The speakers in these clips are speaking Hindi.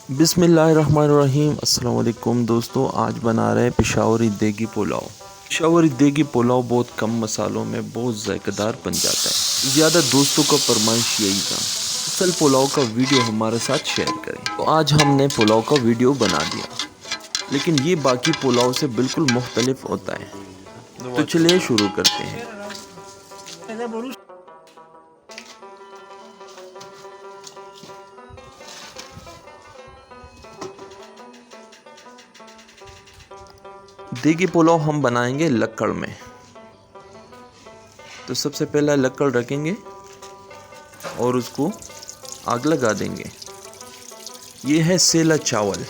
बिस्मिल्लाहिर्रहमानिर्रहीम। अस्सलाम वालेकुम दोस्तों, आज बना रहे हैं पेशावरी देगी पुलाव। पेशावरी देगी पुलाव बहुत कम मसालों में बहुत ज़ायकेदार बन जाता है। ज़्यादा दोस्तों का फरमाइश यही था, असल पुलाव का वीडियो हमारे साथ शेयर करें। तो आज हमने पुलाव का वीडियो बना दिया, लेकिन ये बाकी पुलाव से बिल्कुल मुख्तलिफ होता है। तो चलिए शुरू करते हैं। देगी पुलाव हम बनाएंगे लक्कड़ में। तो सबसे पहला लक्कड़ रखेंगे और उसको आग लगा देंगे। ये है सेला चावल,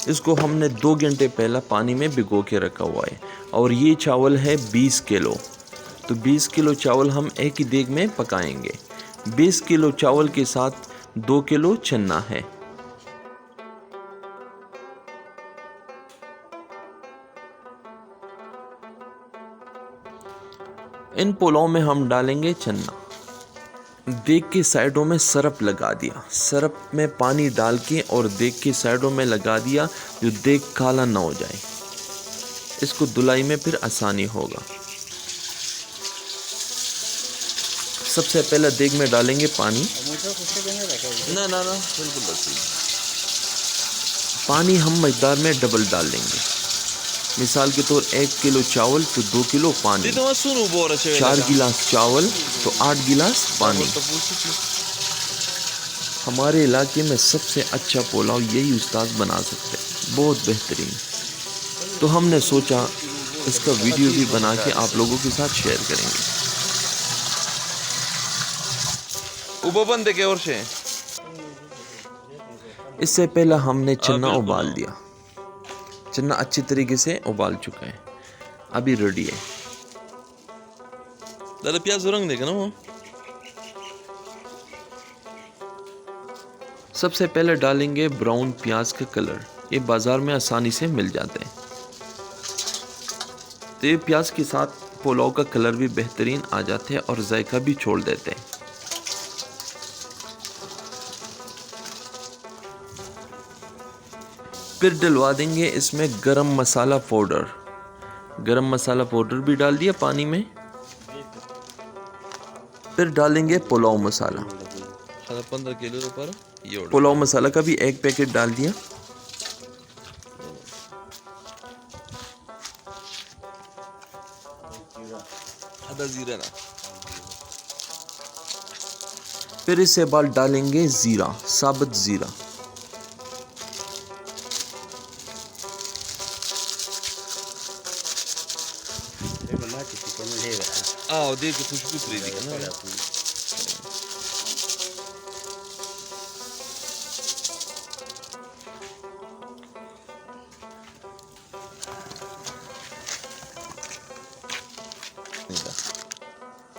इसको हमने 2 घंटे पहला पानी में भिगो के रखा हुआ है। और ये चावल है 20 किलो। तो 20 किलो चावल हम एक ही देग में पकाएंगे। 20 किलो चावल के साथ 2 किलो चना है। इन पुलाव में हम डालेंगे चना। देग के साइडों में सरफ लगा दिया, सरफ में पानी डाल के और देग के साइडों में लगा दिया, जो देग काला ना हो जाए। इसको धुलाई में फिर आसानी होगा। सबसे पहले देग में डालेंगे पानी। ना ना ना बिल्कुल पानी हम मकदार में डबल डाल देंगे। मिसाल के तौर 1 किलो चावल तो 2 किलो पानी, 4 गिलास चावल तो 8 गिलास पानी। हमारे इलाके में सबसे अच्छा पुलाव यही उस्ताद बना सकते हैं, बहुत बेहतरीन। तो हमने सोचा इसका वीडियो भी बना के आप लोगों के साथ शेयर करेंगे। इससे पहले हमने चना उबाल दिया। चना अच्छी तरीके से उबाल चुका है, अभी रेडी है। दादा प्याज रंग देगा ना वो। सबसे पहले डालेंगे ब्राउन प्याज का कलर, ये बाजार में आसानी से मिल जाते हैं। तो ये प्याज के साथ पुलाव का कलर भी बेहतरीन आ जाते हैं और जायका भी छोड़ देते हैं। फिर डलवा देंगे इसमें गरम मसाला पाउडर। गरम मसाला पाउडर भी डाल दिया पानी में। फिर डालेंगे पुलाव मसाला। 15 किलो पर पुलाव मसाला का भी 1 पैकेट डाल दिया। आधा जीरा ना। फिर इसके बाद डालेंगे जीरा, साबुत जीरा। देखो खुशबू खरीदी ना।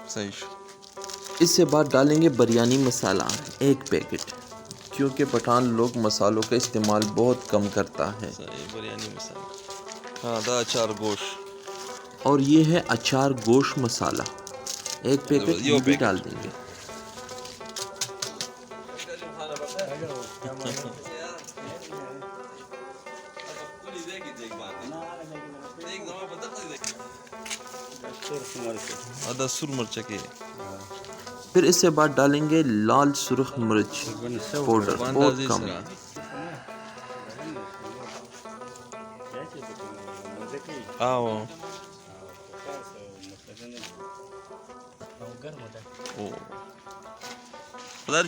सही। इससे बाद डालेंगे बिरयानी मसाला 1 पैकेट, क्योंकि पठान लोग मसालों का इस्तेमाल बहुत कम करता है। बिरयानी मसाला। हाँ दा अचार गोश्त। और ये है अचार गोश्त मसाला 1 पैकेट, ये भी डाल देंगे। आधा सुर मिर्च के। फिर इससे बाद डालेंगे लाल सुर्ख मिर्च पाउडर, बहुत कम।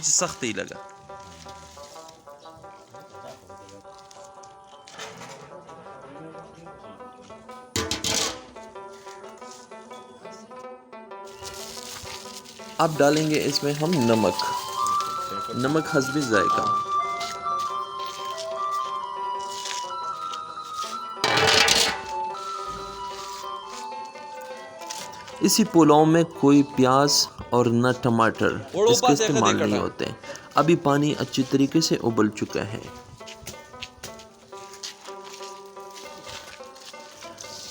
सख्त ही लगा। अब डालेंगे इसमें हम नमक, नमक हस्बे जायका। इसी पुलाव में कोई प्याज और न टमाटर इसका इस्तेमाल नहीं होते। अभी पानी अच्छी तरीके से उबल चुका है।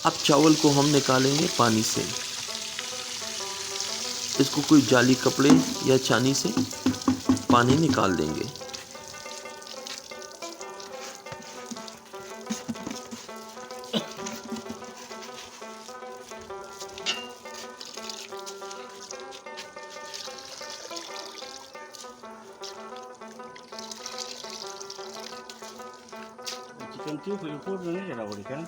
अब चावल को हम निकालेंगे पानी से। इसको कोई जाली कपड़े या छानी से पानी निकाल देंगे। चिकन ट्यूब पूर्ण नहीं जरा बड़ी क्या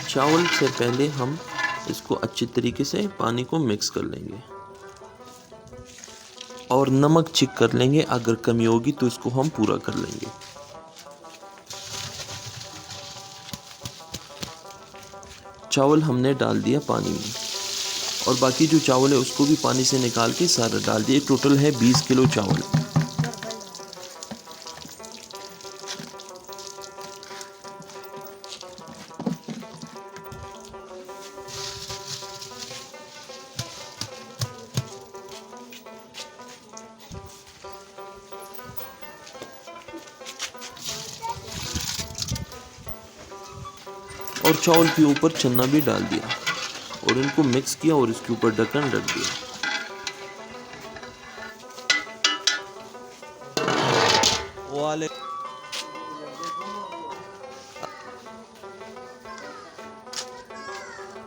चावल से पहले हम इसको अच्छी तरीके से पानी को मिक्स कर लेंगे और नमक चेक कर लेंगे, अगर कमी होगी तो इसको हम पूरा कर लेंगे। चावल हमने डाल दिया पानी में और बाकी जो चावल है उसको भी पानी से निकाल के सारा डाल दिए। टोटल है 20 किलो चावल। और चावल के ऊपर चना भी डाल दिया और इनको मिक्स किया और इसके ऊपर ढक्कन रख दिया। वाले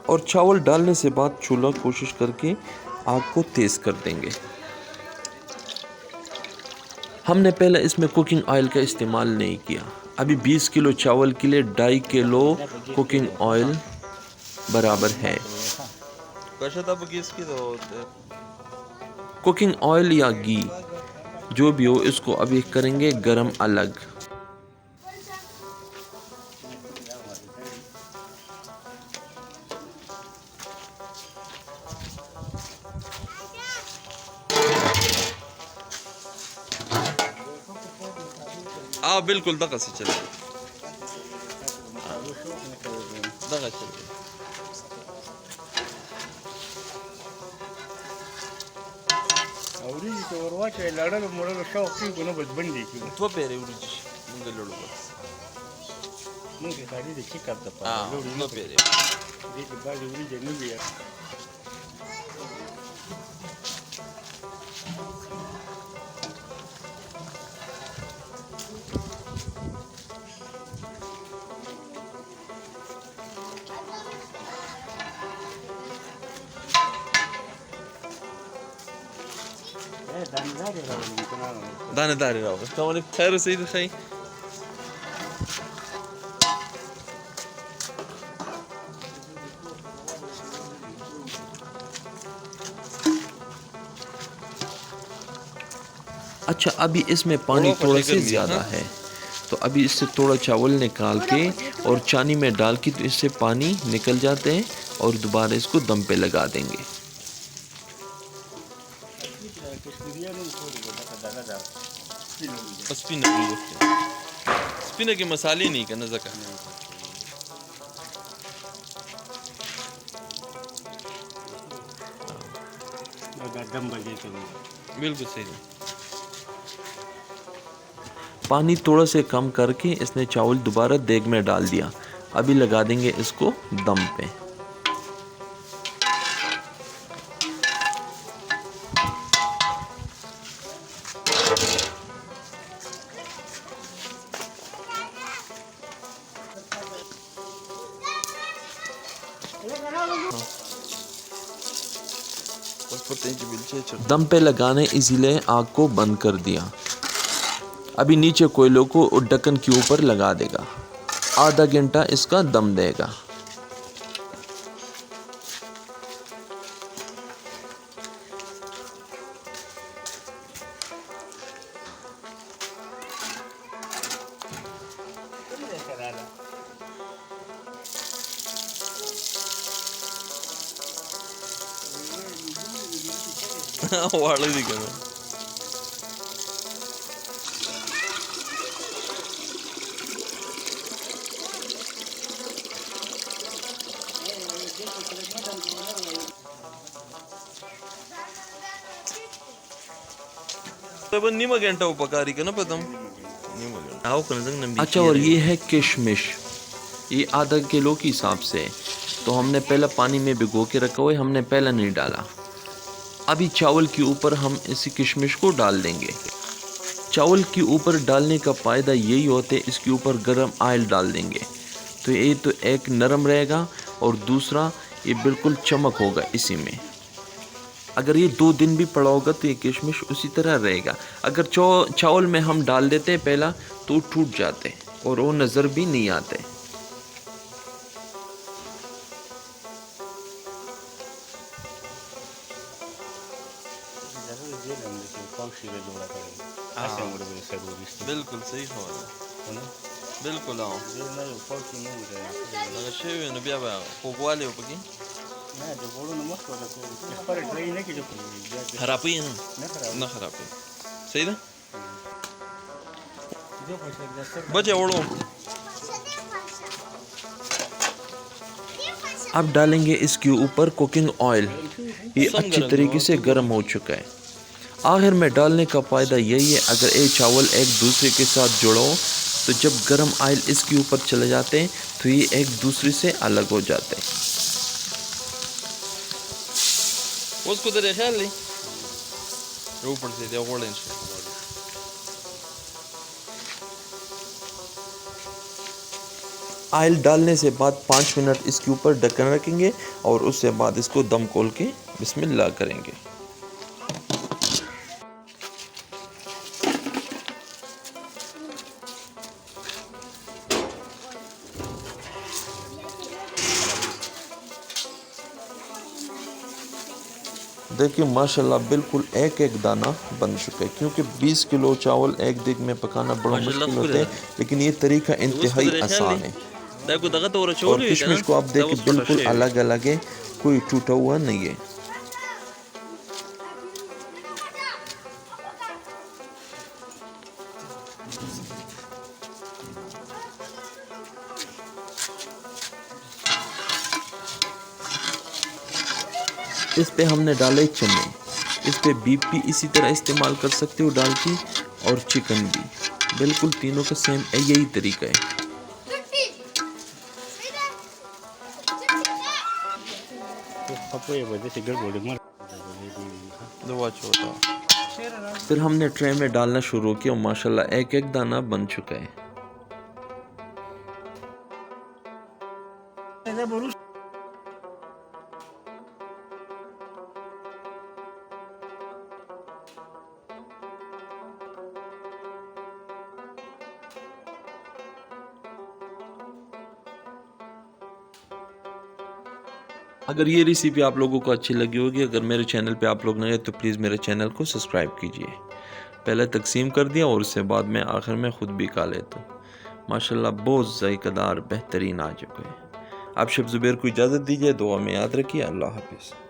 और चावल डालने से बाद चूल्हा कोशिश करके आग को तेज कर देंगे। हमने पहले इसमें कुकिंग ऑयल का इस्तेमाल नहीं किया। अभी 20 किलो चावल के लिए 2.5 किलो कुकिंग ऑयल बराबर है। कुकिंग ऑयल या घी जो भी हो, इसको अभी करेंगे गरम अलग। बिल्कुल दगा से चले दगा चले औरी तो वरवा चे लड़ल मोड़ल शौक की कोनो बंदी की तो पेरे उड़ी मुंगे लड़ो बस मुंगे सारी de chica da pa no पेरे दी के बाद उड़ी जन्म दिया दानेदार रहो तो खैर सही दिखाई। अच्छा, अभी इसमें पानी थोड़ा से ज़्यादा है तो अभी इससे थोड़ा चावल निकाल के और चानी में डाल के तो इससे पानी निकल जाते हैं और दोबारा इसको दम पे लगा देंगे। स्पिना के मसाले नहीं करना जका बिल्कुल सही। पानी थोड़ा से कम करके इसने चावल दोबारा देग में डाल दिया। अभी लगा देंगे इसको दम पे। दम पे लगाने इसीलिए आग को बंद कर दिया। अभी नीचे कोयलों को ढक्कन के ऊपर लगा देगा। आधा घंटा इसका दम देगा। वाली निमा घंटा उपकारी का ना पतम। अच्छा, और ये है किशमिश, ये आधा किलो के हिसाब से। तो हमने पहले पानी में भिगो के रखा हुआ है, हमने पहले नहीं डाला। अभी चावल के ऊपर हम इसी किशमिश को डाल देंगे। चावल के ऊपर डालने का फ़ायदा यही होता है, इसके ऊपर गरम ऑयल डाल देंगे तो ये तो एक नरम रहेगा और दूसरा ये बिल्कुल चमक होगा इसी में। अगर ये 2 दिन भी पड़ा होगा तो ये किशमिश उसी तरह रहेगा। अगर चावल में हम डाल देते हैं पहला तो टूट जाते और वो नज़र भी नहीं आते। बिल्कुल सही खबर है, बिल्कुल आओ अगर शेव न बिया बा को वाले हो पकी खराब ही है ना खराब है सही ना बचे ओढ़ो। अब डालेंगे इसके ऊपर कुकिंग ऑयल। ये अच्छी तरीके से गर्म हो चुका है। आखिर में डालने का फ़ायदा यही है, अगर ये चावल एक दूसरे के साथ जुड़ो तो जब गर्म ऑयल इसके ऊपर चले जाते हैं तो ये एक दूसरे से अलग हो जाते हैं। उसको तेरे ख्याल नहीं ऊपर से दिया ऑरेंज ऑयल डालने से बाद 5 मिनट इसके ऊपर ढक्कन रखेंगे और उससे बाद इसको दम खोल के बिस्मिल्लाह करेंगे। देखिए माशाल्लाह बिल्कुल एक एक दाना बन चुका है, क्योंकि 20 किलो चावल एक दिग में पकाना बड़ा मुश्किल होता है, लेकिन ये तरीका इंतहाई आसान है। और किशमिश को आप देखिए बिल्कुल अलग अलग है, कोई टूटा हुआ नहीं है। इस पे हमने डाले चने, इस पे बीफ भी इसी तरह इस्तेमाल कर सकते हो डाल के, और चिकन भी, बिल्कुल तीनों का सेम यही तरीका है। फिर हमने ट्रे में डालना शुरू किया, माशाल्लाह एक एक दाना बन चुका है। अगर ये रेसिपी आप लोगों को अच्छी लगी होगी, अगर मेरे चैनल पे आप लोग नए हैं तो प्लीज़ मेरे चैनल को सब्सक्राइब कीजिए। पहले तकसीम कर दिया और उससे बाद में आखिर में ख़ुद भी खा लेता हूँ। माशाल्लाह बहुत ज़ायक़ेदार बेहतरीन आ चुका है। आप शब ज़ुबैर को इजाज़त दीजिए, दुआ में याद रखिए। अल्लाह हाफ़िज़।